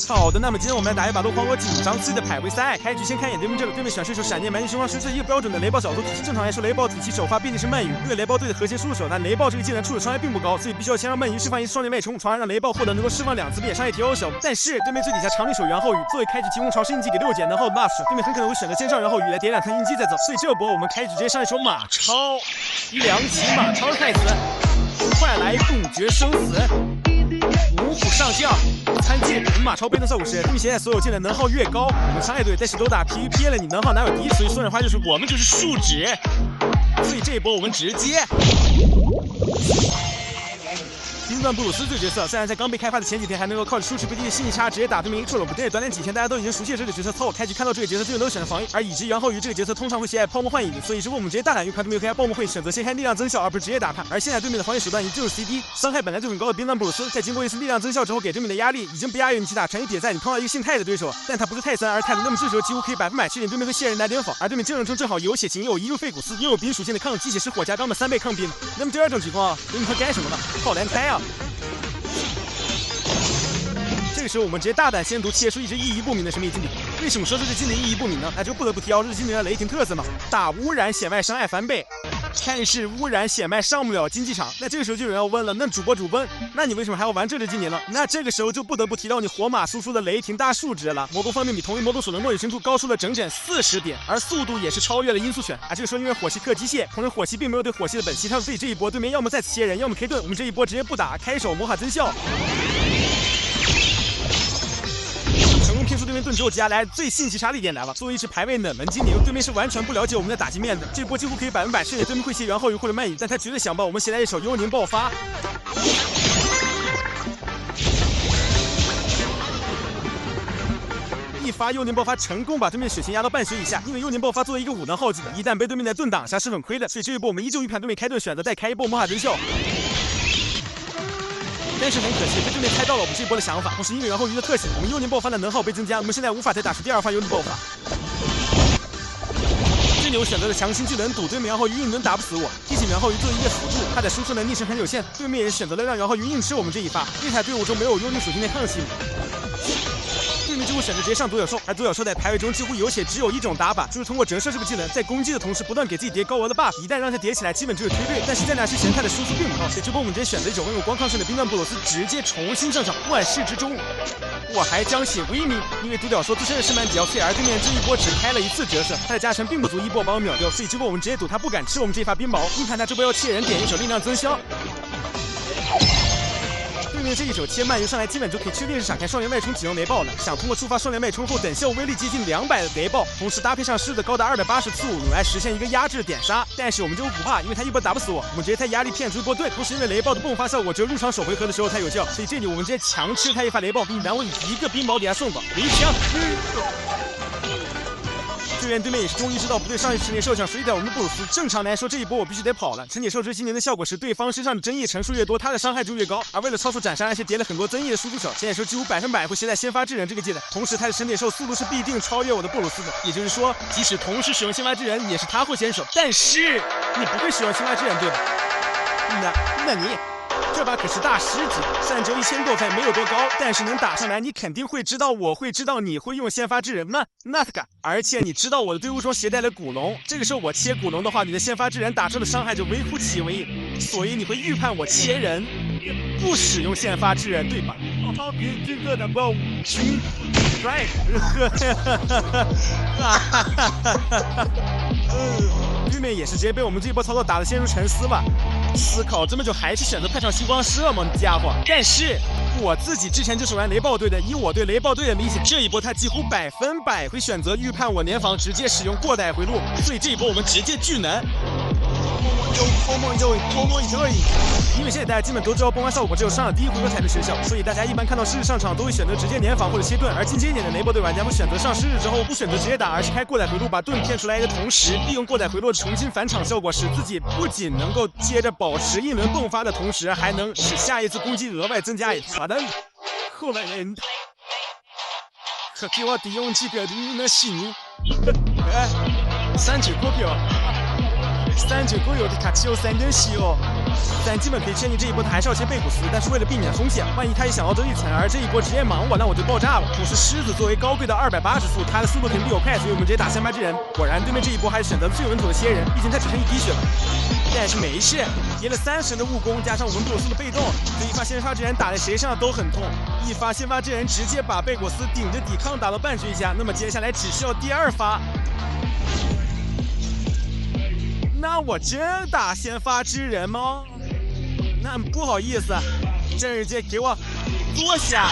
好的，那么今天我们来打一把落荒我紧张刺激的排位赛。开局先看一眼对面这个，对面选射手闪电蛮力凶光，是一个标准的雷暴小组体系。正常来说，雷暴体系首发毕竟是鳗鱼，因为雷暴队的核心输入手，但雷暴这个技能处理伤害并不高，所以必须要先让鳗鱼释放一次双连脉冲，从而让雷暴获得能够释放2次并且伤害提高手。但是对面最底下长力手袁后宇作为开局提供潮湿印记给6减能耗的 buff， 对面很可能会选择先上袁后宇来叠2层印记再走，所以这波我们开局直接上一手马超，2级马超太子，快来共决生死。五虎上将参见。我们马超被动效果是，对面现在所有技能能耗越高，我们伤害队在石头打 PVP 了，你能耗哪有低？所以说人话就是我们就是数值，所以这一波我们直接。冰钻布鲁斯这个角色，虽然在刚被开发的前几天还能够靠着舒适不低的信息差直接打对面一个臭冷不对，短短几天大家都已经熟悉了这个角色操。开局看到这个角色队友都选择防御，而以及袁后宇这个角色通常会喜爱泡沫幻影，所以如果我们直接大胆预判对面开泡沫会选择先开力量增效，而不是直接打他。而现在对面的防御手段也就是 CD， 伤害本来就很高的冰钻布鲁斯，在经过一次力量增效之后，给对面的压力已经不亚于你去打传奇铁在你碰到一个姓泰的对手，但他不是泰森而泰鲁，那么这时候几乎可以100%确定对面会卸人来联防，而对面阵容中正好有血型，又有移入费古斯，又有冰属性的抗击血石火加钢的3倍抗冰。那么第二种情况，对面会干什么呢？靠连开啊！这个时候我们直接大胆先读切出一只意义不明的神秘精灵。为什么说这只精灵意义不明呢？那就不得不提到这只精灵的雷霆特色嘛，打污染显脉伤害翻倍，但是污染显脉上不了竞技场。那这个时候就有人要问了，那主播，那你为什么还要玩这只精灵呢？那这个时候就不得不提到你火马输出的雷霆大数值了。魔动方面比同一魔动所的末尾深度高出了整整40点，而速度也是超越了音速犬啊。这个时候因为火系克机械，同时火系并没有对火系的本息，所以这一波对面要么再次切人，要么 K 盾。我们这一波直接不打，开手魔法增效。成功骗出对面盾之后，接下来最信息差的一点来了。作为一只排位冷门精灵，对面是完全不了解我们的打击面的。这波几乎可以100%确定对面会卸袁后宇或者鳗鱼，但他绝对想把我们携来一手幽灵爆发。一发幽灵爆发成功把对面血型压到半血以下，因为幽灵爆发作为一个5能耗技能，一旦被对面的盾挡下是很亏的，所以这一波我们依旧预判对面开盾选择再开一波魔法增效。但是很可惜，被对面猜到了我们这一波的想法，同时因为袁后宇的特性，我们幽灵爆发的能耗被增加，我们现在无法再打出第2发幽灵爆发。这里我选择了强行技能赌对面袁后宇硬能打不死我，提醒袁后宇作为一个辅助，他的输出能力是很有限，对面也选择了让袁后宇硬吃我们这一发。这台队伍中没有幽灵属性的抗性，对面就会选择直接上独角兽，而独角兽在排位中几乎有且只有一种打法，就是通过折射这个技能，在攻击的同时不断给自己叠高额的 buff， 一旦让它叠起来，基本就是推队。但是在那之前，它的输出并不高，所以这波我们直接选择一种拥有光抗性的冰钻布鲁斯，直接重新上场。万事之中，我还将写威名，因为独角兽自身的士满比较脆，而对面这一波只开了1次折射，它的加成并不足一波把我秒掉，所以这波我们直接赌他不敢吃我们这一发冰雹，硬看他这波要切人点一手力量增消。对面这一手切鳗鱼上来，基本就可以确定是闪开双连脉冲启用雷暴了。想通过触发双连脉冲后等效威力接近200的雷暴，同时搭配上狮子高达280次5来实现一个压制点杀。但是我们就不怕，因为他一波打不死我，我们直接在压力骗出一波盾。同时因为雷暴的迸发效果只有入场首回合的时候才有效，所以这里我们直接强吃他一发雷暴，并难为一个冰雹底下送走雷枪。队员对面也是终于知道不对上一陈铁兽想随意带我们的布鲁斯。正常来说，这一波我必须得跑了。陈铁兽这技能的效果是对方身上的增益乘数越多，他的伤害就越高。而为了超出斩杀，而且叠了很多增益的输出手，陈铁兽几乎100%会携带先发制人这个技能。同时，他的陈铁兽速度是必定超越我的布鲁斯的，也就是说，即使同时使用先发制人，也是他会先手。但是你不会使用先发制人，对吧？那你。这把可是大师级，虽然只有1000多分，没有多高，但是能打上来，你肯定会知道，我会知道你会用先发制人吗？那个，而且你知道我的队伍中携带了古龙，这个时候我切古龙的话，你的先发制人打出的伤害就微乎其微，所以你会预判我切人，不使用先发制人，对吧？别这个的暴群 ，right， 对面也是直接被我们这一波操作打得陷入沉思吧。思考这么久还是选择派上星光射吗，你家伙！但是我自己之前就是玩雷暴队的，以我对雷暴队的理解，这一波他几乎100%会选择预判我联防，直接使用过带回路，所以这一波我们直接巨能。因为现在大家基本都知道崩发效果只有上了第1回合才能失效，所以大家一般看到狮子上场都会选择直接联防或者切盾，而进阶一点的雷暴队玩家会选择上狮子之后不选择直接打，而是开过带回路把盾骗出来的同时，利用过带回路重新返场效果，使自己不仅能够接着保持一轮迸发的同时，还能使下一次攻击额外增加一次。好的，后来人可给我利用几个你的心39个票。39個より勝ちを宣言しよう。但基本可以确定这一波他还是要切贝古斯，但是为了避免风险，万一他也想要得一层，而这一波直接忙我，那我就爆炸了。同时狮子作为高贵的280速，他的速度肯定比我快，所以我们直接打先发制人。果然对面这一波还是选择最稳妥的切人，毕竟他只剩1滴血了。但是没事，叠了30的误攻，加上我们布鲁斯的被动，这一发先发制人打在谁身上都很痛。一发先发制人直接把贝果斯顶着抵抗打到半血下，那么接下来只需要第2发。那我真打先发制人吗？那不好意思，郑日杰给我坐下。